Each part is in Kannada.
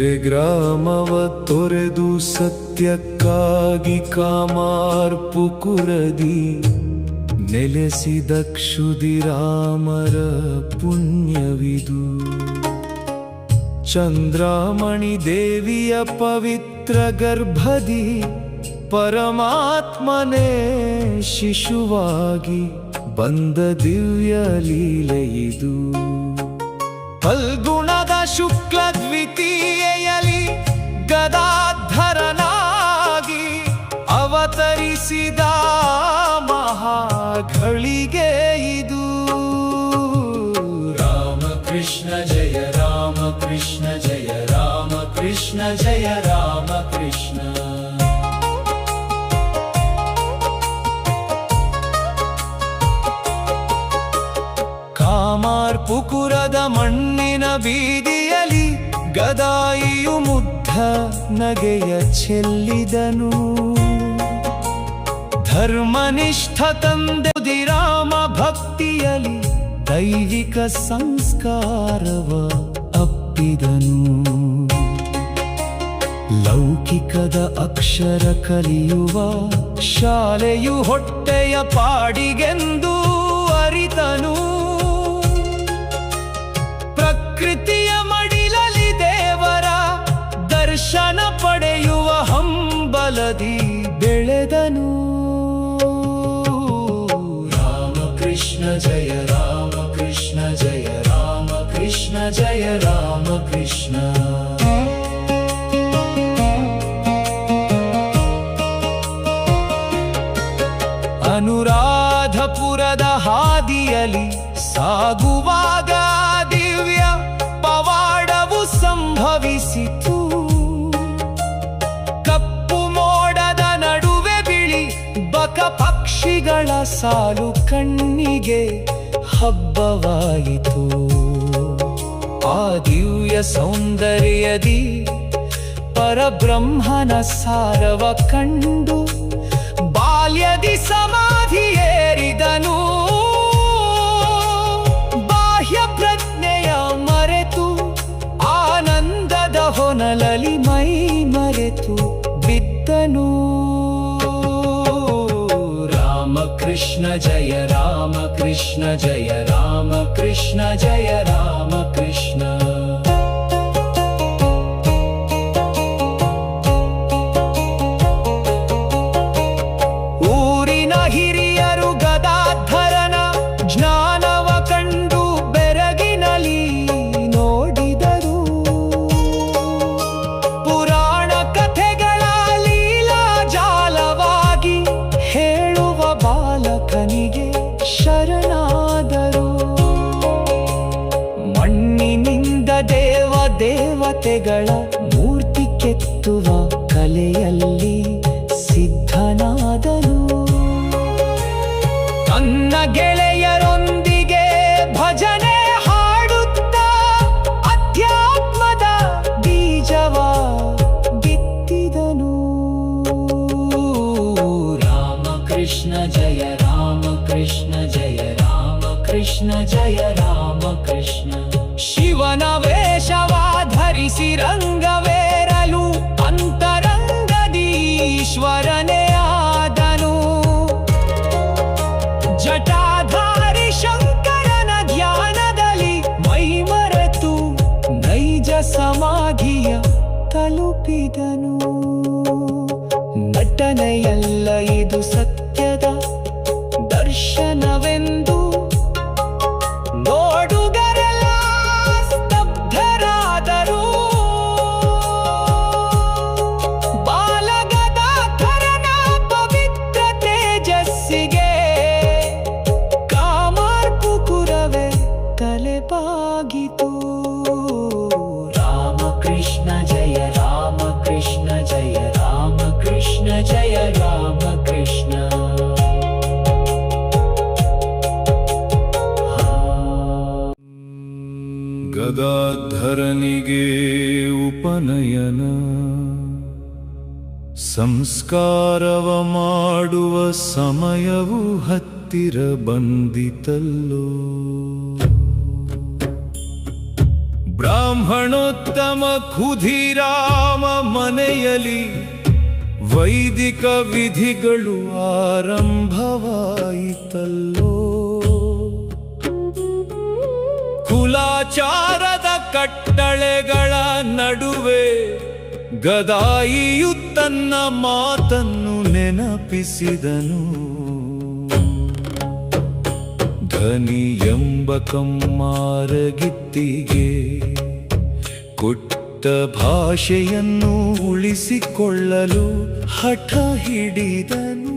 ಸೆರೆಗ್ರಾಮವ ತೊರೆದು ಸತ್ಯಕ್ಕಾಗಿ ಕಾಮಾರ್ಪುಕುರದಿ ನೆಲೆಸಿದ ಕ್ಷುದಿರಾಮರ ಪುಣ್ಯವಿದು. ಚಂದ್ರಾಮಣಿ ದೇವಿಯ ಪವಿತ್ರ ಗರ್ಭದಿ ಪರಮಾತ್ಮನೇ ಶಿಶುವಾಗಿ ಬಂದ ದಿವ್ಯ ಲೀಲೆಯಿದು. ಫಲ್ಗುಣದ ಶುಕ್ಲ ದ್ವಿತೀಯೆಯಲ್ಲಿ ಗದಾಧರನಾಗಿ ಅವತರಿಸಿದ ಮಹಾಘಳಿಗೆ ಇದು. ರಾಮಕೃಷ್ಣ ಜಯ ರಾಮಕೃಷ್ಣ ಜಯ ರಾಮಕೃಷ್ಣ ಜಯ ರಾಮಕೃಷ್ಣ. ಕಾಮಾರ್ಪುಕುರದ ಮಣ್ಣಿನ ಬೀದಿಯಲ್ಲಿ ಗದಾಯಿಯು ಮುಗ್ಧ ನಗೆಯ ಚೆಲ್ಲಿದನು. ಧರ್ಮನಿಷ್ಠ ತಂದೆ ಕ್ಷುದಿರಾಮ ಭಕ್ತಿಯಲ್ಲಿ ದೈವಿಕ ಸಂಸ್ಕಾರವ ಅಪ್ಪಿದನು. ಲೌಕಿಕದ ಅಕ್ಷರ ಕಲಿಯುವ ಶಾಲೆಯು ಹೊಟ್ಟೆಯ ಪಾಡಿಗೆಂದು ಅರಿತನು. ಪ್ರಕೃತಿಯ ಮಡಿಲಲ್ಲಿ ದೇವರ ದರ್ಶನ ಪಡೆಯುವ ಹಂಬಲದಿ ಬೆಳೆದನು. ರಾಮಕೃಷ್ಣ ಜಯ ರಾಮಕೃಷ್ಣ ಜಯ ರಾಮಕೃಷ್ಣ ಜಯ ರಾಮಕೃಷ್ಣ. ಅನುರಾಧಪುರದ ಹಾದಿಯಲ್ಲಿ ಸಾಗುವಾಗ ದಿವ್ಯ ಪವಾಡವು ಸಂಭವಿಸಿತು. ಕಪ್ಪು ಮೋಡದ ನಡುವೆ ಬಿಳಿ ಬಕ ಪಕ್ಷಿಗಳ ಸಾಲು ಕಣ್ಣಿಗೆ ಹಬ್ಬವಾಯಿತು. ಆ ದಿವ್ಯ ಸೌಂದರ್ಯದಿ ಪರಬ್ರಹ್ಮನ ಸಾರವ ಕಂಡು ಬಾಲ್ಯದಿ ಸಮಾಧಿಯೇರಿದನು. ಬಾಹ್ಯ ಪ್ರಜ್ಞೆಯ ಮರೆತು ಆನಂದದ ಹೊನಲಲಿ ಮೈ ಮರೆತು ಬಿದ್ದನು. ರಾಮಕೃಷ್ಣ ಜಯ ರಾಮಕೃಷ್ಣ ಜಯ ರಾಮಕೃಷ್ಣ ಜಯ ರಾಮಕೃಷ್ಣ. ಹಿರಿಯರು ಗದಾಧರನ ಜ್ಞಾನವ ಕಂಡು ಬೆರಗಿನಲಿ ನೋಡಿದರು. ಪುರಾಣ ಕಥೆಗಳ ಲೀಲಾಜಾಲವಾಗಿ ಹೇಳುವ ಬಾಲಕನಿಗೆ ಶರಣಾದರು. ಮಣ್ಣಿನಿಂದ ದೇವತೆಗಳ ಮೂರ್ತಿ ಕೆತ್ತುವ ಕಲೆಯಲ್ಲಿ ಸಿದ್ಧನಾದನು. ತನ್ನ ಗೆಳೆಯರೊಂದಿಗೆ ಭಜನೆ ಹಾಡುತ್ತಾ ಅಧ್ಯಾತ್ಮದ ಬೀಜವ ಬಿತ್ತಿದನು. ರಾಮಕೃಷ್ಣ ಜಯ ರಾಮಕೃಷ್ಣ ಜಯ ರಾಮಕೃಷ್ಣ ಜಯ ರಾಮಕೃಷ್ಣ. ಶಿವನ ವೇಷವ ಧರಿಸಿ ರಂಗವೇರಲು ಅಂತರಂಗದೀಶ್ವರನೇ ಆದನು. ಜಟಾಧಾರಿ ಶಂಕರನ ಧ್ಯಾನದಲ್ಲಿ ಮೈಮರೆತು ನೈಜ ಸಮಾಧಿಯ ತಲುಪಿದನು. ನಟನೆಯಲ್ಲ ಇದು ಸತ್ಯದ ದರ್ಶನವೆಂದು ನೋಡುಗರೆಲ್ಲ ಸ್ತಬ್ಧರಾದರು. ಬಾಲಗದಾಧರನ ಪವಿತ್ರ ತೇಜಸ್ಸಿಗೆ ಕಾಮಾರ್ಪುಕುರವೇ ತಲೆಬಾಗಿತು. ರಾಮಕೃಷ್ಣ ಜಯ ರಾಮಕೃಷ್ಣ ಜಯ ರಾಮಕೃಷ್ಣ ಜಯ ರಾಮಕೃಷ್ಣ. ಗದಾಧರನಿಗೆ ಉಪನಯನ ಸಂಸ್ಕಾರವ ಮಾಡುವ ಸಮಯವು ಹತ್ತಿರ ಬಂದಿತಲ್ಲೋ. ಬ್ರಾಹ್ಮಣೋತ್ತಮ ಖುದಿರಾಮ ಮನೆಯಲ್ಲಿ ವೈದಿಕ ವಿಧಿಗಳು ಆರಂಭವಾಯಿತಲ್ಲೋ. ಕುಲಾಚಾರದ ಕಟ್ಟಳೆಗಳ ನಡುವೆ ಗದಾಯಿಯು ತನ್ನ ಮಾತನ್ನು ನೆನಪಿಸಿದನು. ಧನಿ ಎಂಬ ಕಮ್ಮಾರಗಿತ್ತಿಗೆ ಕೊಟ್ಟ ಭಾಷೆಯನ್ನು ಉಳಿಸಿಕೊಳ್ಳಲು ಹಠ ಹಿಡಿದನು.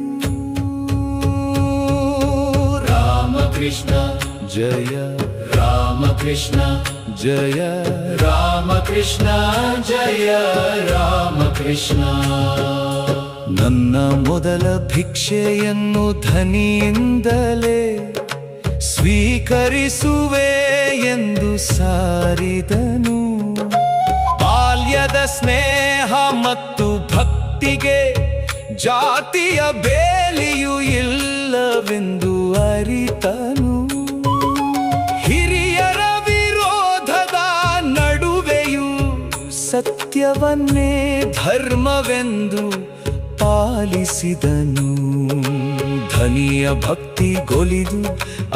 ರಾಮಕೃಷ್ಣ ಜಯ ರಾಮಕೃಷ್ಣ ಜಯ ರಾಮಕೃಷ್ಣ ಜಯ ರಾಮಕೃಷ್ಣ. ನನ್ನ ಮೊದಲ ಭಿಕ್ಷೆಯನ್ನು ಧನಿಯಿಂದಲೇ ಸ್ವೀಕರಿಸುವೆ ಎಂದು ಸಾರಿದನು. ಬಾಲ್ಯದ ಸ್ನೇಹ ಮತ್ತು ಭಕ್ತಿಗೆ ಜಾತಿಯ ಬೇಲಿಯೂ ಇಲ್ಲವೆಂದು ಅರಿತನು. ಹಿರಿಯರ ವಿರೋಧದ ನಡುವೆಯೂ ಸತ್ಯವನ್ನೇ ಧರ್ಮವೆಂದು ಪಾಲಿಸಿದನು. ಧನಿಯ ಭಕ್ತಿ ಗೊಲಿದು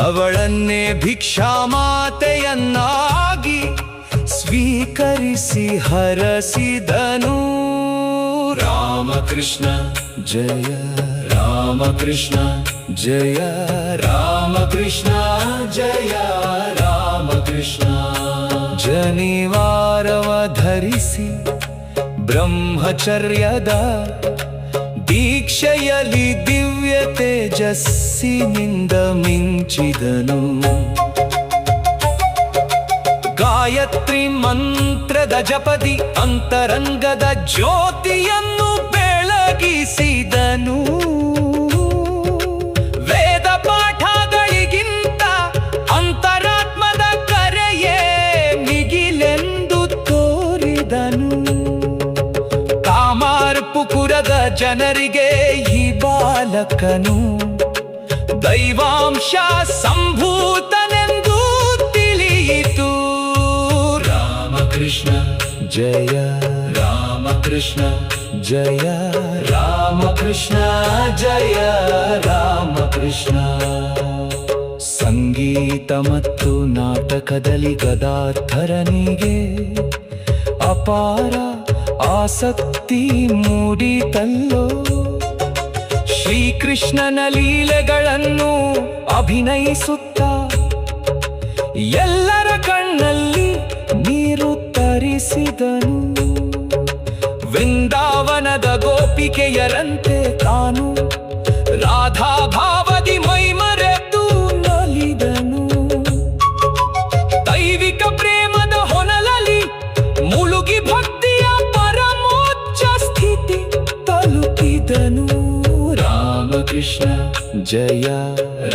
ಅವಳನ್ನೇ ಭಿಕ್ಷಾಮಾತೆಯನ್ನಾಗಿ ಸ್ವೀಕರಿಸಿ ಹರಸಿದನು. ರಾಮಕೃಷ್ಣ ಜಯ ರಾಮಕೃಷ್ಣ ಜಯ ರಾಮಕೃಷ್ಣ ಜಯ ರಾಮಕೃಷ್ಣ. ಜನಿವಾರವ ಧರಿಸಿ ಬ್ರಹ್ಮಚರ್ಯದ ದೀಕ್ಷೆಯಲ್ಲಿ ದಿವ್ಯ ತೇಜಸ್ಸಿನಿಂದ ಮಿಂಚಿದನು. ಗಾಯತ್ರಿ ಮಂತ್ರದ ಜಪದಿ ಅಂತರಂಗದ ಜ್ಯೋತಿಯನ್ನು ಬೆಳಗಿಸಿದನು. ವೇದ ಪಾಠಗಳಿಗಿಂತ ಅಂತರಾತ್ಮದ ಕರೆಯೇ ಮಿಗಿಲೆಂದು ತೋರಿದನು. ಕಾಮಾರ್ಪುಕುರದ ಜನರಿಗೆ ಈ ಬಾಲಕನು ದೈವಾಂಶ ಸಂಭೂತನೆಂದು ತಿಳಿಯಿತು. ರಾಮಕೃಷ್ಣ ಜಯ ರಾಮಕೃಷ್ಣ ಜಯ ರಾಮಕೃಷ್ಣ ಜಯ ರಾಮಕೃಷ್ಣ. ಸಂಗೀತ ಮತ್ತು ನಾಟಕದಲ್ಲಿ ಗದಾಧರನಿಗೆ ಅಪಾರ ಆಸಕ್ತಿ ಮೂಡಿತಲ್ಲೋ. ಶ್ರೀಕೃಷ್ಣನ ಲೀಲೆಗಳನ್ನು ಅಭಿನಯಿಸುತ್ತಾ ಎಲ್ಲರ ಕಣ್ಣಲ್ಲಿ ನೀರು ತರಿಸಿದನು. ವೃಂದಾವನದ ಗೋಪಿಕೆಯರಂತೆ ತಾನು ರಾಧಾ ಭಾವದಿ ಮೈಮರೆತು ನಲಿದನು. ದೈವಿಕ ಪ್ರೇಮದ ಹೊನಲಲ್ಲಿ ಮುಳುಗಿ ಭಕ್ತಿಯ ಪರಮೋಚ್ಚ ಸ್ಥಿತಿ ತಲುಪಿದನು. ರಾಮಕೃಷ್ಣ ಜಯ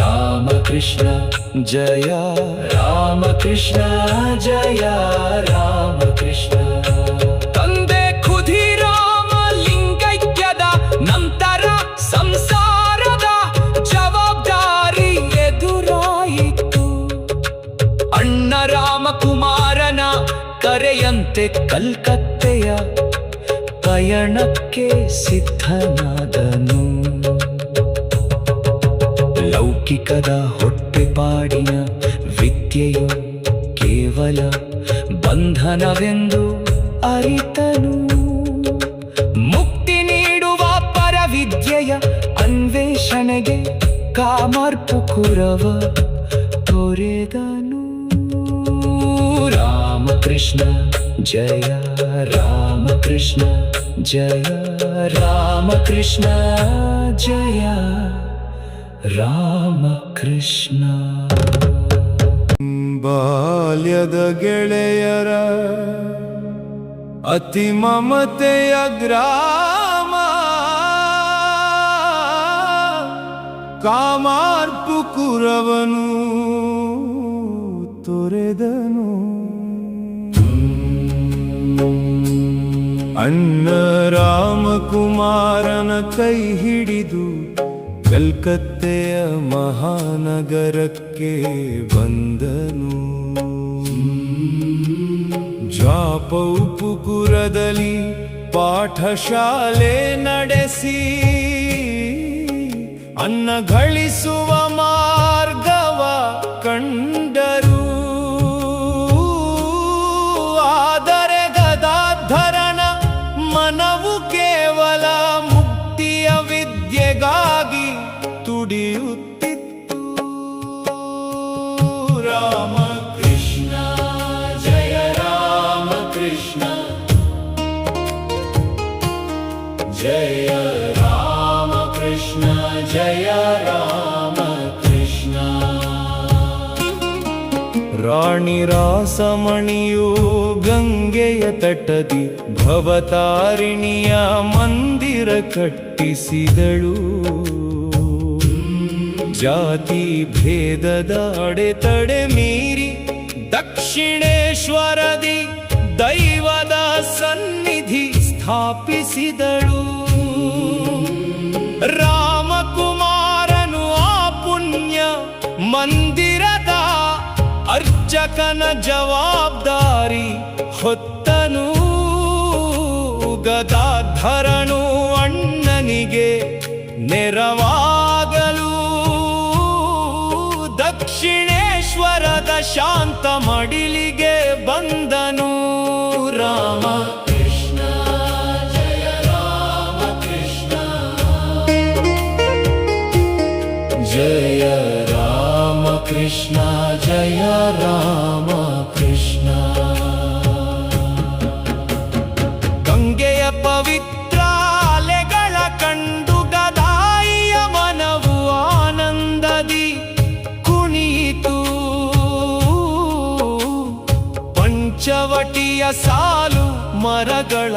ರಾಮಕೃಷ್ಣ ಜಯ ರಾಮಕೃಷ್ಣ ಜಯ ರಾಮಕೃಷ್ಣ. ತಂದೆ ಖುದಿರಾಮ ಲಿಂಗೈಕ್ಯದ ನಂತರ ಸಂಸಾರದ ಜವಾಬ್ದಾರಿ ಎದುರಾಯಿತು. ಅಣ್ಣ ರಾಮಕುಮಾರನ ಕರೆಯಂತೆ ಕಲ್ಕತ್ತೆಯ ಪಯಣಕ್ಕೆ ಸಿದ್ಧನಾದನು. ಲೌಕಿಕದ ಹೊಟ್ಟೆಪಾಡಿನ ವಿದ್ಯೆಯು ಕೇವಲ ಬಂಧನವೆಂದು ಅರಿತನು. ಮುಕ್ತಿ ನೀಡುವ ಪರವಿದ್ಯೆಯ ಅನ್ವೇಷಣೆಗೆ ಕಾಮಾರ್ಪುಕುರವ ತೊರೆದನು. ರಾಮಕೃಷ್ಣ ಜಯ ರಾಮಕೃಷ್ಣ ಜಯ ರಾಮಕೃಷ್ಣ ಜಯ ರಾಮಕೃಷ್ಣ. ಬಾಲ್ಯದ ಗೆಳೆಯರ ಅತಿ ಮಮತೆಯ ಗ್ರಾಮ ಕಾಮಾರ್ಪುಕುರವನು ತೊರೆದನು. ಅಣ್ಣ ರಾಮಕುಮಾರನ ಕೈ ಹಿಡಿದು ಕಲ್ಕತ್ತೆಯ ಮಹಾನಗರಕ್ಕೆ ಬಂದನು. ಪೌಪುಕುರದಲ್ಲಿ ಪಾಠಶಾಲೆ ನಡೆಸಿ ಅನ್ನ ಗಳಿಸುವ ಮಾರ್ಗವ ಕಂಡರು. ಆದರೆ ಗದಾಧರನ ಮನವು ಕೇವಲ ಮುಕ್ತಿಯ ವಿದ್ಯೆಗಾಗಿ ತುಡಿಯುತ್ತಿತ್ತು. ರಾಮ ಕೃಷ್ಣ ಜಯ ರಾಮ ಕೃಷ್ಣ ಜಯ ರಾಮ ಕೃಷ್ಣ ಜಯ ರಾಮ ಕೃಷ್ಣ. ರಾಣಿ ರಾಸಮಣಿಯು ಗಂಗೆಯ ತಟದಿ ಭವತಾರಿಣಿಯ ಮಂದಿರ ಕಟ್ಟಿಸಿದಳು. ಜಾತಿ ಭೇದದ ಅಡೆತಡೆ ಮೀರಿ ದಕ್ಷಿಣೇಶ್ವರದಿ ದೈವದ ಸನ್ನಿಧಿ ಸ್ಥಾಪಿಸಿದಳು. ರಾಮಕುಮಾರನು ಆ ಪುಣ್ಯ ಮಂದಿರದ ಅರ್ಚಕನ ಜವಾಬ್ದಾರಿ ಹೊತ್ತನು. ಗದಾಧರನು ಅಣ್ಣನಿಗೆ ನೆರವಾಗಲು ದಕ್ಷಿಣೇಶ್ವರದ ಶಾಂತ ಮಡಿಲಿಗೆ ಬಂದನು. ರಾಮ ಕೃಷ್ಣ ಜಯ ರಾಮ ಕೃಷ್ಣ ಜಯ ರಾಮ ಕೃಷ್ಣ ಜಯ ರಾಮ ಕೃಷ್ಣ. ಗಂಗೆಯ ಪವಿತ್ರ ಅಲೆಗಳ ಕಂಡು ಗದಾಯಿಯ ಮನವು ಆನಂದದಿ ಕುಣಿಯಿತು. ಪಂಚವಟಿಯ ಸಾಲು ಮರಗಳ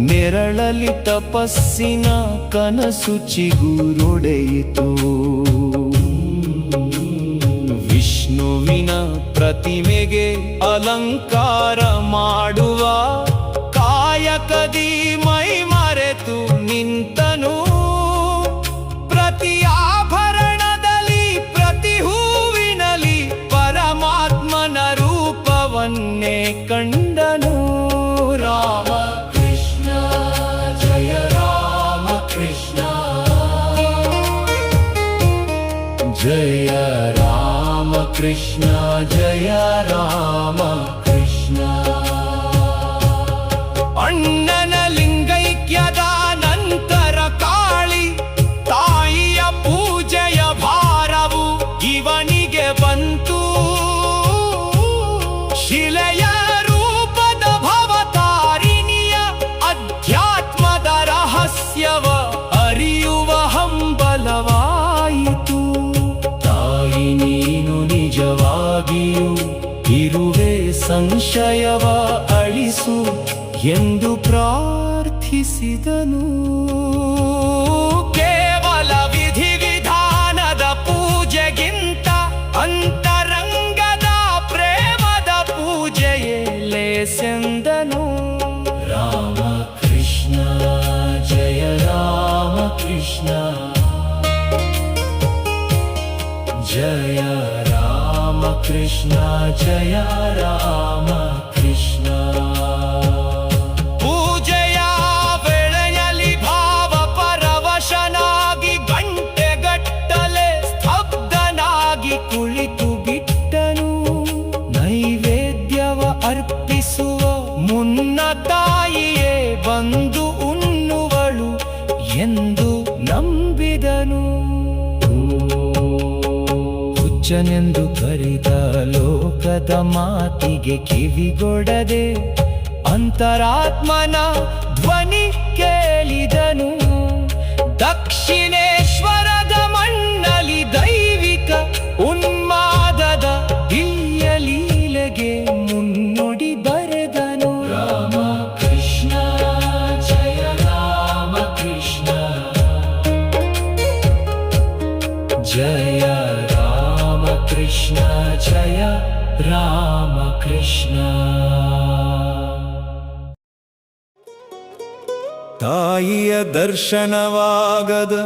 ನೆರಳಲಿ ತಪಸ್ಸಿನ ಕನಸು ಚಿಗುರೊಡೆಯಿತು. ವಿಷ್ಣುವಿನ ಪ್ರತಿಮೆಗೆ ಅಲಂಕಾರ ಮಾಡುವ ಕಾಯಕದಿ ಮೈ ಮರೆತು ನಿಂತನು. ಪ್ರತಿ ಆಭರಣದಲ್ಲಿ ಪ್ರತಿ ಹೂವಿನಲ್ಲಿ ಪರಮಾತ್ಮನ ರೂಪವನ್ನೇ ಕಂಡನು. ರಾಮ ಕೃಷ್ಣ ಜಯ ರಾಮ ಕೃಷ್ಣ ಜಯ ರಾಮ ಕೃಷ್ಣ ಜಯ ರಾಮ ಕೃಷ್ಣ. ಅಣ್ಣನ ಲಿಂಗೈಕ್ಯದ ನಂತರ ಕಾಳಿ ತಾಯಿಯ ಪೂಜೆಯ ಭಾರವು ಇವನಿಗೆ ಬಂತು. ಶಿಲೆಯ ರೂಪದ ಭವತಾರಿಣಿಯ ಅಧ್ಯಾತ್ಮದ ರಹಸ್ಯವ ಅರಿಯುವ ಹಂಬಲವಾಯಿತು. ತಾಯಿ ನೀನು ನಿಜವಾಗಿಯೂ ಇರುವೆ, ಸಂಶಯವ ಅಳಿಸು ಎಂದು ಪ್ರಾರ್ಥಿಸಿದನು. ಕೇವಲ ವಿಧಿವಿಧಾನದ ಪೂಜೆಗಿಂತ ಅಂತರಂಗದ ಪ್ರೇಮದ ಪೂಜೆಯೇ ಲೇಸೆಂದನು. ರಾಮ ಕೃಷ್ಣ ಜಯ ರಾಮ ಕೃಷ್ಣ ಜಯ ರಾಮ ಕೃಷ್ಣ ಜಯ ರಾಮ ಕೃಷ್ಣ. ಪೂಜೆಯ ವೇಳೆಯಲ್ಲಿ ಭಾವ ಪರವಶನಾಗಿ ಗಂಟೆಗಟ್ಟಲೆ ಸ್ತಬ್ಧನಾಗಿ ಕುಳಿತು ಬಿಟ್ಟನು. ನೈವೇದ್ಯವ ಅರ್ಪಿಸುವ ಮುನ್ನ ತಾಯಿಯೇ ಬಂದು ಉಣ್ಣುವಳು ಎಂದು ನಂಬಿದನು. ಹುಚ್ಚನೆಂದು ಕರೆದ ಲೋಕದ ಮಾತಿಗೆ ಕಿವಿಗೊಡದೆ ಅಂತರಾತ್ಮನ ಧ್ವನಿ ಕೇಳಿದನು. ದಕ್ಷಿಣೇಶ್ವರದ ಮಣ್ಣಲಿ ದೈವಿಕ ಉನ್ಮಾದದ ದಿವ್ಯ ಲೀಲೆಗೆ ಮುನ್ನುಡಿ ಬರೆದನು. ರಾಮ ಕೃಷ್ಣ ಜಯ ರಾಮ ಕೃಷ್ಣ ಜಯ ರಾಮ ಕೃಷ್ಣ ಜಯ ರಾಮ ಕೃಷ್ಣ. ತಾಯಿಯ ದರ್ಶನವಾಗದ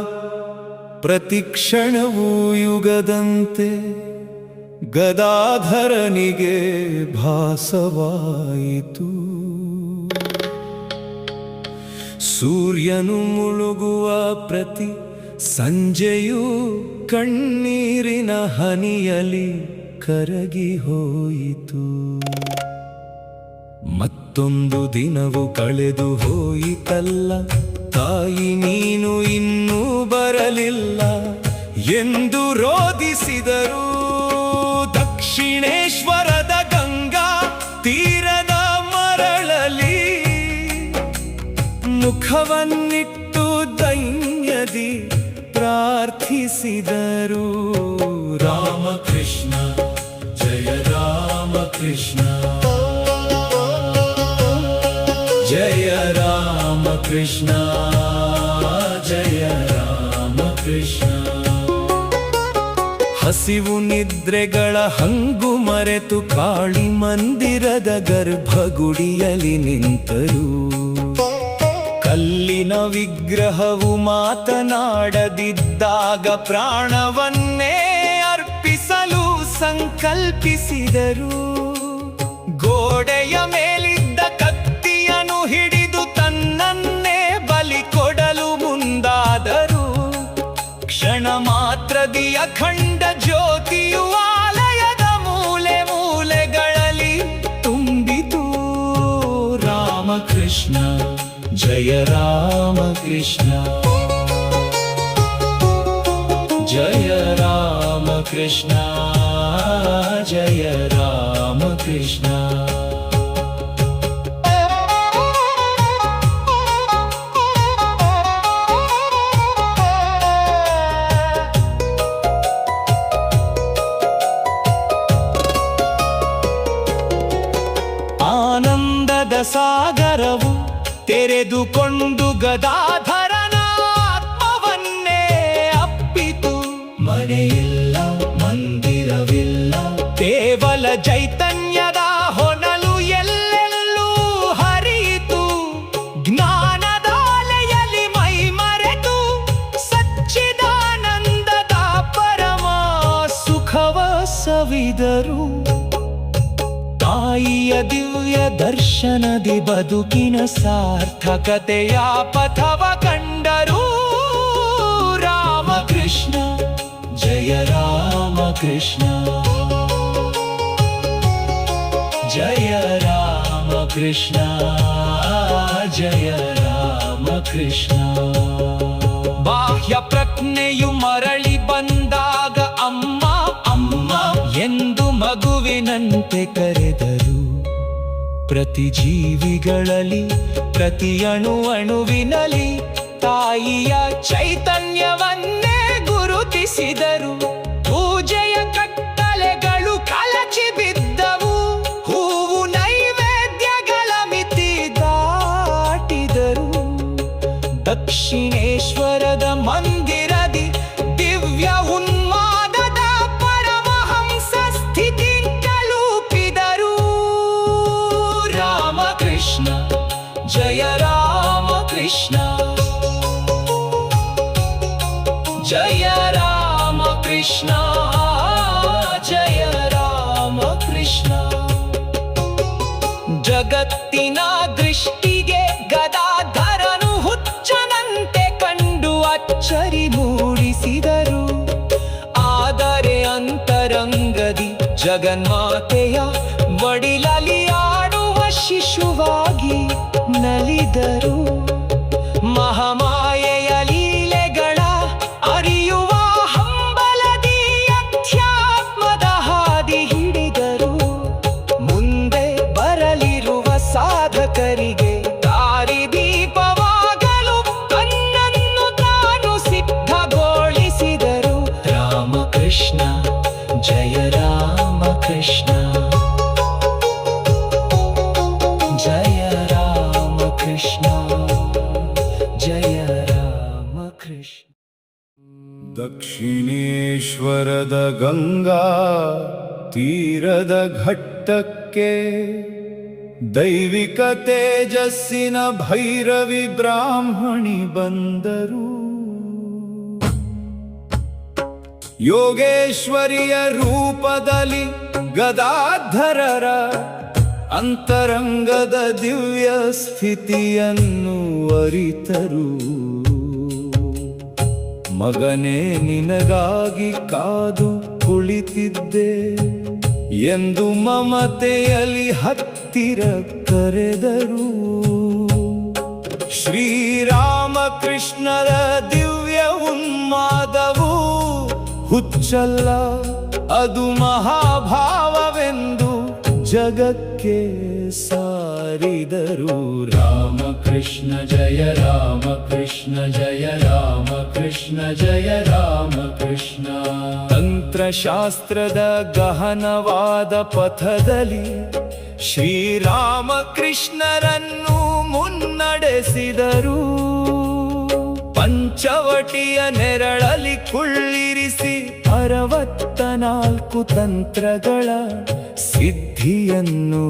ಪ್ರತಿಕ್ಷಣವೂ ಯುಗದಂತೆ ಗದಾಧರನಿಗೆ ಭಾಸವಾಯಿತು. ಸೂರ್ಯನು ಮುಳುಗುವ ಪ್ರತಿ ಸಂಜೆಯೂ ಕಣ್ಣೀರಿನ ಹನಿಯಲಿ ಕರಗಿ ಹೋಯಿತು. ಮತ್ತೊಂದು ದಿನವು ಕಳೆದು ಹೋಯಿತಲ್ಲ, ತಾಯಿ ನೀನು ಇನ್ನೂ ಬರಲಿಲ್ಲ ಎಂದು ರೋದಿಸಿದರು. ದಕ್ಷಿಣೇಶ್ವರದ ಗಂಗಾ ತೀರದ ಮರಳಲಿ ಮುಖವನ್ನಿಟ್ಟು ದೈನ್ಯದಿ ಪ್ರಾರ್ಥಿಸಿದರು. ರಾಮಕೃಷ್ಣ ಜಯ ರಾಮಕೃಷ್ಣ, ಜಯ ರಾಮಕೃಷ್ಣ, ಜಯ ರಾಮಕೃಷ್ಣ. ಹಸಿವು ನಿದ್ರೆಗಳ ಹಂಗು ಮರೆತು ಕಾಳಿ ಮಂದಿರದ ಗರ್ಭಗುಡಿಯಲ್ಲಿ ನಿಂತರು. ಕಲ್ಲಿನ ವಿಗ್ರಹವು ಮಾತನಾಡದಿದ್ದಾಗ ಪ್ರಾಣವನ್ನೇ ಅರ್ಪಿಸಲು ಸಂಕಲ್ಪಿಸಿದರು. ಗೋಡೆಯ ಮೇಲಿದ್ದ ಕತ್ತಿಯನ್ನು ಹಿಡಿದು ತನ್ನನ್ನೇ ಬಲಿ ಕೊಡಲು ಮುಂದಾದರು. ಕ್ಷಣ ಮಾತ್ರದಿ ಅಖಂಡ ಜ್ಯೋತಿಯು ಆಲಯದ ಮೂಲೆ ಮೂಲೆಗಳಲ್ಲಿ ತುಂಬಿತು. ರಾಮಕೃಷ್ಣ ಜಯ ರಾಮಕೃಷ್ಣ, ಜಯ ರಾಮಕೃಷ್ಣ, ಜಯ ರಾಮಕೃಷ್ಣ. ಆನಂದದ ಸಾಗರವು ತೆರೆದುಕೊಂಡು ಗದಾಧರನ ಆತ್ಮವನ್ನೇ ಅಪ್ಪಿತು. ಮನೆಯಿಲ್ಲ, ಮಂದಿರವಿಲ್ಲ, ಕೇವಲ ಚೈತನ್ಯದ ಹೊನಲು ಎಲ್ಲೆಲ್ಲೂ ಹರಿಯಿತು. ಜ್ಞಾನದ ಅಲೆಯಲ್ಲಿ ಮೈ ಮರೆತು ಸಚ್ಚಿದಾನಂದದ ಪರಮ ಸುಖವ ಸವಿದರು. ತಾಯಿಯ ದಿವ್ಯ ದರ್ಶನದಿ ಬದುಕಿನ ಸಾರ್ಥಕತೆಯ ಪಥವ ಕಂಡರು. ರಾಮಕೃಷ್ಣ ಜಯ ರಾಮಕೃಷ್ಣ, ಜಯ ರಾಮಕೃಷ್ಣ, ಜಯ ರಾಮಕೃಷ್ಣ. ಬಾಹ್ಯ ಪ್ರಜ್ಞೆಯು ಮರಳಿ ಬಂದಾಗ ಅಮ್ಮ ಅಮ್ಮ ಎಂದು ಮಗುವಿನಂತೆ ಕರೆದರು. ಪ್ರತಿ ಜೀವಿಗಳಲ್ಲಿ, ಪ್ರತಿ ಅಣುವಿನಲ್ಲಿ ತಾಯಿಯ ಚೈತನ್ಯವನ್ನೇ ಗುರುತಿಸಿದರು. ಪೂಜೆಯ ಕಟ್ಟಲೆಗಳು ಕಲಚಿ ಬಿದ್ದವು. ಹೂವು ನೈವೇದ್ಯಗಳ ಮಿತಿ ದಾಟಿದರು. ದಕ್ಷಿಣೇಶ್ವರದ ಮಂದಿರದಿ ದಿವ್ಯ ಉನ್ಮಾದದ ಪರಮಹಂಸ ಸ್ಥಿತಿ ತಲುಪಿದರು. ರಾಮಕೃಷ್ಣ ಜಯ ರಾಮಕೃಷ್ಣ, ಜಯ ರಾಮಕೃಷ್ಣ, ಜಯ ರಾಮಕೃಷ್ಣ. ಜಗತ್ತಿನ ದೃಷ್ಟಿಗೆ ಗದಾಧರನು ಹುಚ್ಚನಂತೆ ಕಂಡು ಅಚ್ಚರಿ ಮೂಡಿಸಿದರು. ಆದರೆ ಅಂತರಂಗದಿ ಜಗನ್ಮಾತೆಯ ವಡಿಲಲಿ ಆಡುವ ಶಿಶುವಾಗಿ ನಲಿದರು. ಮಹಾಮಾಯೆಯ ಲೀಲೆಗಳ ಅರಿಯುವ ಹಂಬಲದಿ ಅಧ್ಯಾತ್ಮದ ಹಾದಿ ಹಿಡಿದರು. ಮುಂದೆ ಬರಲಿರುವ ಸಾಧಕರಿಗೆ ದಾರಿದೀಪವಾಗಲು ತನ್ನನ್ನು ತಾನು ಸಿದ್ಧಗೊಳಿಸಿದರು. ರಾಮಕೃಷ್ಣ ಜಯ ರಾಮಕೃಷ್ಣ, ಜಯ ರಾಮಕೃಷ್ಣ, ಜಯ ರಾಮಕೃಷ್ಣ. ದಕ್ಷಿಣೇಶ್ವರದ ಗಂಗಾ ತೀರದ ಘಟ್ಟಕ್ಕೆ ದೈವಿಕ ತೇಜಸ್ಸಿನ ಭೈರವಿ ಬ್ರಾಹ್ಮಣಿ ಬಂದರು. ಯೋಗೇಶ್ವರಿಯ ರೂಪದಲ್ಲಿ ಗದಾಧರರ ಅಂತರಂಗದ ದಿವ್ಯ ಸ್ಥಿತಿಯನ್ನು ಅರಿತರು. ಮಗನೇ ನಿನಗಾಗಿ ಕಾದು ಕುಳಿತಿದ್ದೆ ಎಂದು ಮಮತೆಯಲ್ಲಿ ಹತ್ತಿರ ಕರೆದರು. ಶ್ರೀರಾಮಕೃಷ್ಣರ ದಿವ್ಯ ಉನ್ಮಾದವು ಹುಚ್ಚಲ್ಲ, ಅದು ಮಹಾಭಾವವೆಂದು ಜಗಕ್ಕೆ ಸಾರಿದರು. ರಾಮಕೃಷ್ಣ ಜಯ ರಾಮಕೃಷ್ಣ ಜಯ ರಾಮಕೃಷ್ಣ ಜಯ ರಾಮಕೃಷ್ಣ. ತಂತ್ರಶಾಸ್ತ್ರದ ಗಹನವಾದ ಪಥದಲ್ಲಿ ಶ್ರೀರಾಮಕೃಷ್ಣರನ್ನು ಮುನ್ನಡೆಸಿದರು. ಪಂಚವಟಿಯ ನೆರಳಲ್ಲಿ ಕುಳ್ಳಿರಿಸಿ 64 ತಂತ್ರಗಳ ಸಿದ್ಧಿಯನ್ನು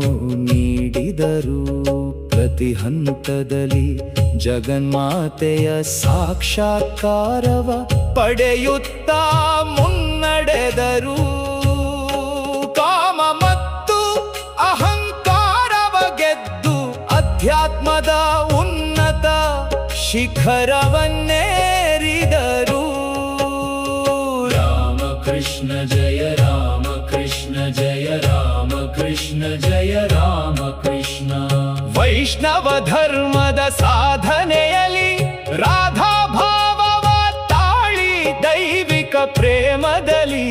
ನೀಡಿದರು. ಪ್ರತಿ ಹಂತದಲ್ಲಿ ಜಗನ್ಮಾತೆಯ ಸಾಕ್ಷಾತ್ಕಾರವ ಪಡೆಯುತ್ತಾ ಮುನ್ನಡೆದರು. ಕಾಮ ಮತ್ತು ಅಹಂಕಾರವ ಗೆದ್ದು ಅಧ್ಯಾತ್ಮದ ಉನ್ನತ ಶಿಖರವನ್ನೇರಿದರು. ರಾಮಕೃಷ್ಣ ಜಯ ರಾಮಕೃಷ್ಣ ಜಯ ರಾಮಕೃಷ್ಣ ಜಯ ರಾಮಕೃಷ್ಣ. ವೈಷ್ಣವ ಧರ್ಮದ ಸಾಧನೆಯಲ್ಲಿ ರಾಧಾಭಾವವ ತಾಳಿ ದೈವಿಕ ಪ್ರೇಮದಲ್ಲಿ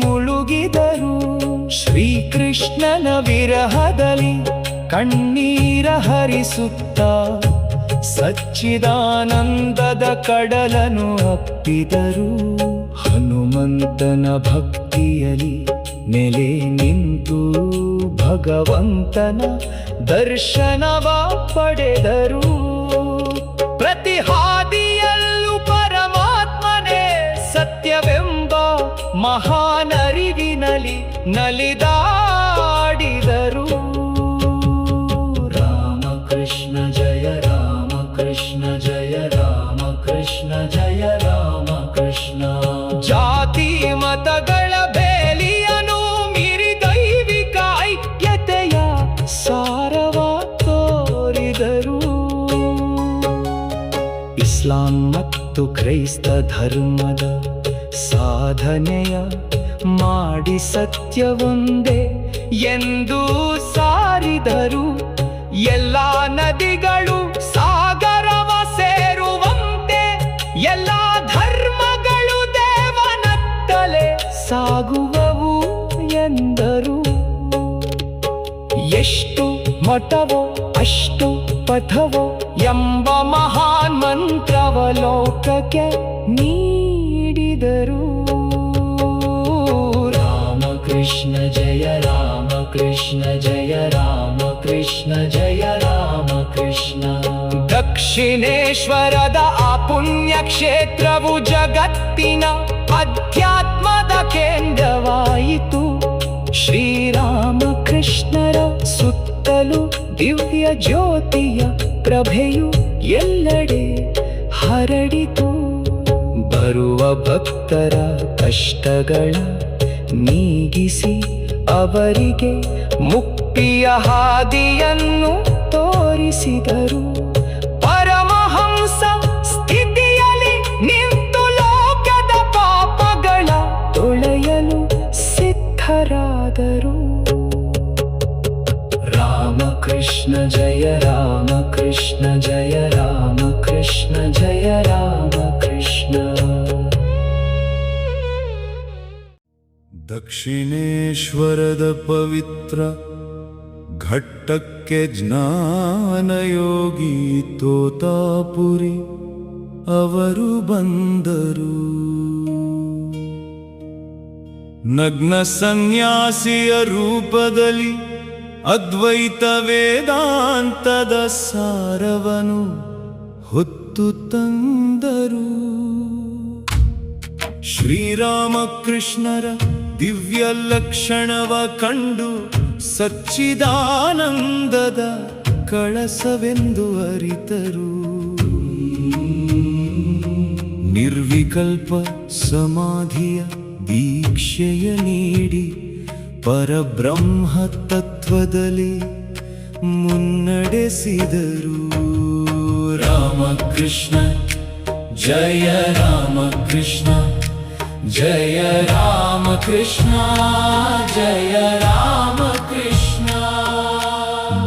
ಮುಳುಗಿದರು. ಶ್ರೀಕೃಷ್ಣನ ವಿರಹದಲ್ಲಿ ಕಣ್ಣೀರ ಹರಿಸುತ್ತಾ ಸಚ್ಚಿದಾನಂದದ ಕಡಲನು ಅಪ್ಪಿದರು. ಹನುಮಂತನ ಭಕ್ತಿಯಲ್ಲಿ ನೆಲೆ ನಿಂತು ಭಗವಂತನ ದರ್ಶನವ ಪಡೆದರು. ಪ್ರತಿ ಹಾದಿಯಲ್ಲೂ ಪರಮಾತ್ಮನೇ ಸತ್ಯವೆಂಬ ಮಹಾನರಿವಿನಲ್ಲಿ ನಲಿದಾಡಿದರು. ರಾಮಕೃಷ್ಣ ಜಯ ರಾಮಕೃಷ್ಣ ಜಯ ರಾಮಕೃಷ್ಣ ಜಯ ರಾಮಕೃಷ್ಣ. ಜಾತಿ ಮತಗಳ ಬೇಲಿಯನು ಮೀರಿ ದೈವಿಕ ಐಕ್ಯತೆಯ ಸಾರವ ತೋರಿದರು. ಇಸ್ಲಾಂ ಮತ್ತು ಕ್ರೈಸ್ತ ಧರ್ಮದ ಸಾಧನೆಯ ಮಾಡಿ ಸತ್ಯವೊಂದೇ ಎಂದು ಸಾರಿದರು. ಎಲ್ಲ ನದಿಗಳು ಸಾಗರವ ಸೇರುವಂತೆ ಎಲ್ಲ ಧರ್ಮಗಳು ದೇವನತ್ತಲೆ ಸಾಗುವವು ಎಂದರು. ಎಷ್ಟು ಮಠವೋ ಅಷ್ಟು ಪಥವೋ ಎಂಬ ಮಹಾನ್ ಮಂತ್ರವ ಲೋಕಕ್ಕೆ ನೀಡಿದರು. ರಾಮಕೃಷ್ಣ ಜಯ ರಾಮಕೃಷ್ಣ ಜಯ ರಾಮಕೃಷ್ಣ ಜಯ ರಾಮಕೃಷ್ಣ. ದಕ್ಷಿಣೇಶ್ವರದ ಆ ಪುಣ್ಯ ಕ್ಷೇತ್ರವು ಜಗತ್ತಿನ ಅಧ್ಯಾತ್ಮದ ಕೇಂದ್ರವಾಯಿತು. ಶ್ರೀರಾಮಕೃಷ್ಣರ ಸುತ್ತಲೂ ದಿವ್ಯ ಜ್ಯೋತಿಯ ಪ್ರಭೆಯು ಎಲ್ಲೆಡೆ ಹರಡಿತು. ಬರುವ ಭಕ್ತರ ಕಷ್ಟಗಳ ನೀಗಿಸಿ ಅವರಿಗೆ ಮುಕ್ತಿಯ ಹಾದಿಯನ್ನು ತೋರಿಸಿದರು. ಪರಮಹಂಸ ಸ್ಥಿತಿಯಲ್ಲಿ ನಿಂತು ಲೋಕದ ಪಾಪಗಳ ತೊಳೆಯಲು ಸಿದ್ಧರಾದರು. ರಾಮಕೃಷ್ಣ ಜಯ ರಾಮಕೃಷ್ಣ ಜಯ ರಾಮಕೃಷ್ಣ ಜಯ ರಾಮಕೃಷ್ಣ. ದಕ್ಷಿಣೇಶ್ವರದ ಪವಿತ್ರ ಘಟ್ಟಕ್ಕೆ ಜ್ಞಾನಯೋಗಿ ತೋತಾಪುರಿ ಅವರು ಬಂದರು. ನಗ್ನ ಸನ್ಯಾಸಿಯ ರೂಪದಲ್ಲಿ ಅದ್ವೈತ ವೇದಾಂತದ ಸಾರವನು ಹೊತ್ತು ತಂದರು. ಶ್ರೀರಾಮಕೃಷ್ಣರ ದಿವ್ಯ ಲಕ್ಷಣವ ಕಂಡು ಸಚ್ಚಿದಾನಂದದ ಕಳಸವೆಂದು ಅರಿತರು. ನಿರ್ವಿಕಲ್ಪ ಸಮಾಧಿಯ ದೀಕ್ಷೆಯ ನೀಡಿ ಪರಬ್ರಹ್ಮ ತತ್ವದಲ್ಲಿ ಮುನ್ನಡೆಸಿದರು. ರಾಮಕೃಷ್ಣ ಜಯ ರಾಮಕೃಷ್ಣ, ಜಯ ರಾಮಕೃಷ್ಣ, ಜಯ ರಾಮಕೃಷ್ಣ.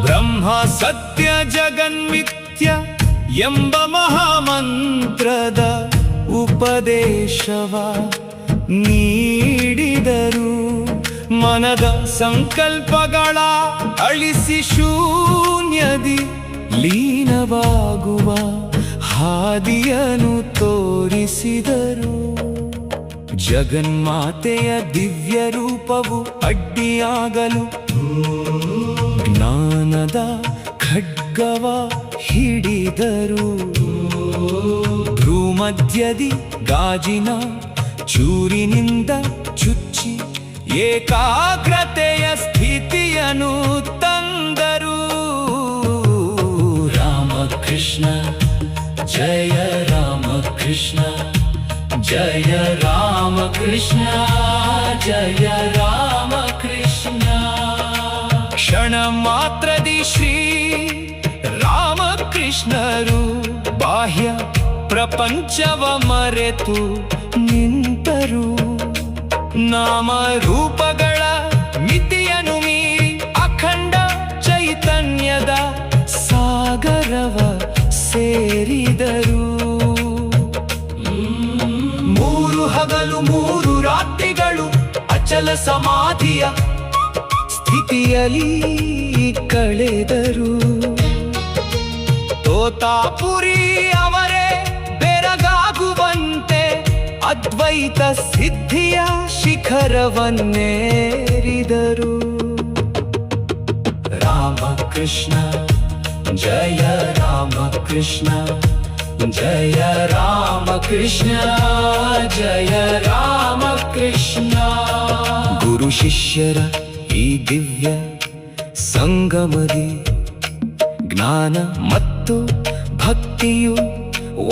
ಬ್ರಹ್ಮ ಸತ್ಯ ಜಗನ್ಮಿಥ್ಯ ಎಂಬ ಮಹಾಮಂತ್ರದ ಉಪದೇಶವ ನೀಡಿದರು. ಮನದ ಸಂಕಲ್ಪಗಳ ಅಳಿಸಿ ಶೂನ್ಯದಿ ಲೀನವಾಗುವ ಹಾದಿಯನ್ನು ತೋರಿಸಿದರು. ಜಗನ್ಮಾತೆಯ ದಿವ್ಯ ರೂಪವು ಅಡ್ಡಿಯಾಗಲು ಜ್ಞಾನದ ಖಡ್ಗವ ಹಿಡಿದರು. ಭ್ರೂಮಧ್ಯದಿ ಗಾಜಿನ ಚೂರಿನಿಂದ ಚುಚ್ಚಿ ಏಕಾಗ್ರತೆಯ ಸ್ಥಿತಿಯನ್ನು ತಂದರು. ರಾಮಕೃಷ್ಣ ಜಯ ರಾಮಕೃಷ್ಣ, ಜಯ ರಾಮಕೃಷ್ಣ, ಜಯ ರಾಮಕೃಷ್ಣ. ಕ್ಷಣ ಮಾತ್ರದಿ ಶ್ರೀ ರಾಮಕೃಷ್ಣರು ಬಾಹ್ಯ ಪ್ರಪಂಚವ ಮರೆತು ನಿಂತರು. ನಾಮರೂಪಗಳ ಮಿತಿಯನ್ನು ಮೀರಿ ಅಖಂಡ ಚೈತನ್ಯದ ಸಾಗರವ ಸೇರಿದರು. ಮೂರು ಹಗಲು ಮೂರು ರಾತ್ರಿಗಳು ಅಚಲ ಸಮಾಧಿಯ ಸ್ಥಿತಿಯಲ್ಲಿ ಕಳೆದರು. ತೋತಾಪುರಿ ಅವರೇ ಬೆರಗಾಗುವಂತೆ ಅದ್ವೈತ ಸಿದ್ಧಿಯ ಶಿಖರವನ್ನೇರಿದರು. ರಾಮಕೃಷ್ಣ ಜಯ ರಾಮಕೃಷ್ಣ, ಜಯ ರಾಮಕೃಷ್ಣ, ಜಯ ರಾಮಕೃಷ್ಣ. ಗುರು ಶಿಷ್ಯರ ಈ ದಿವ್ಯ ಸಂಗಮದಿ ಜ್ಞಾನ ಮತ್ತು ಭಕ್ತಿಯು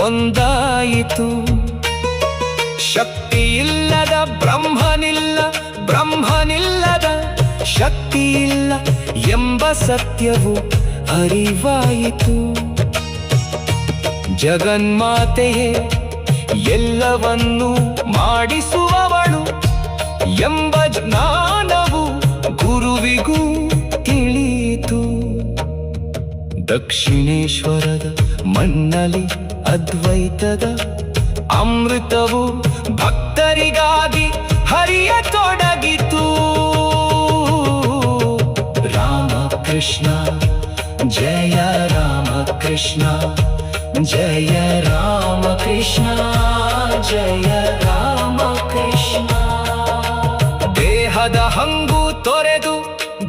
ಒಂದಾಯಿತು. ಶಕ್ತಿಯಿಲ್ಲದ ಬ್ರಹ್ಮನಿಲ್ಲ, ಬ್ರಹ್ಮನಿಲ್ಲದ ಶಕ್ತಿಯಿಲ್ಲ ಎಂಬ ಸತ್ಯವು ಅರಿವಾಯಿತು. ಜಗನ್ಮಾತೆಯೇ ಎಲ್ಲವನ್ನೂ ಮಾಡಿಸುವವಳು ಎಂಬ ಜ್ಞಾನವು ಗುರುವಿಗೂ ತಿಳಿಯಿತು. ದಕ್ಷಿಣೇಶ್ವರದ ಮಣ್ಣಲ್ಲಿ ಅದ್ವೈತದ ಅಮೃತವು ಭಕ್ತರಿಗಾಗಿ ಹರಿಯತೊಡಗಿತು. ರಾಮಕೃಷ್ಣ ಜಯ ರಾಮಕೃಷ್ಣ, ಜಯ ರಾಮಕೃಷ್ಣ, ಜಯ ರಾಮಕೃಷ್ಣ. ದೇಹದ ಹಂಗು ತೊರೆದು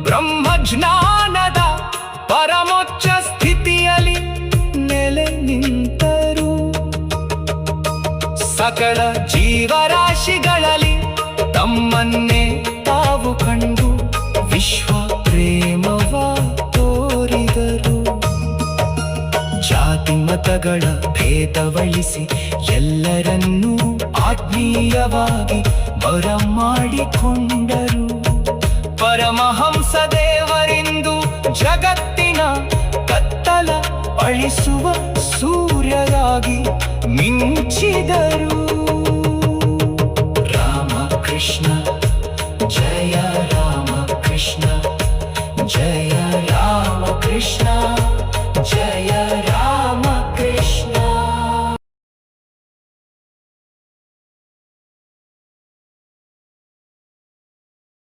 ಬ್ರಹ್ಮ ಜ್ಞಾನದ ಪರಮೋಚ್ಚ ಸ್ಥಿತಿಯಲ್ಲಿ ನೆಲೆ ನಿಂತರು. ಸಕಲ ಜೀವರಾಶಿಗಳಲ್ಲಿ ತಮ್ಮನ್ನೇ ತಾವು ಕಂಡು ವಿಶ್ವ ಪ್ರೇಮವ ತೋರಿದರು. ಜಾತಿ ಮತಗಳ ಭೇದವಳಿಸಿ ಎಲ್ಲರನ್ನೂ ಆತ್ಮೀಯವಾಗಿ ಬರಮಾಡಿಕೊಂಡರು. ಪರಮಹಂಸ ದೇವರಿಂದು ಜಗತ್ತಿನ ಕತ್ತಲ ಅಳಿಸುವ ಸೂರ್ಯರಾಗಿ ಮಿಂಚಿದರು. ರಾಮಕೃಷ್ಣ ಜಯ ರಾಮಕೃಷ್ಣ, ಜಯ ರಾಮಕೃಷ್ಣ, ಜಯ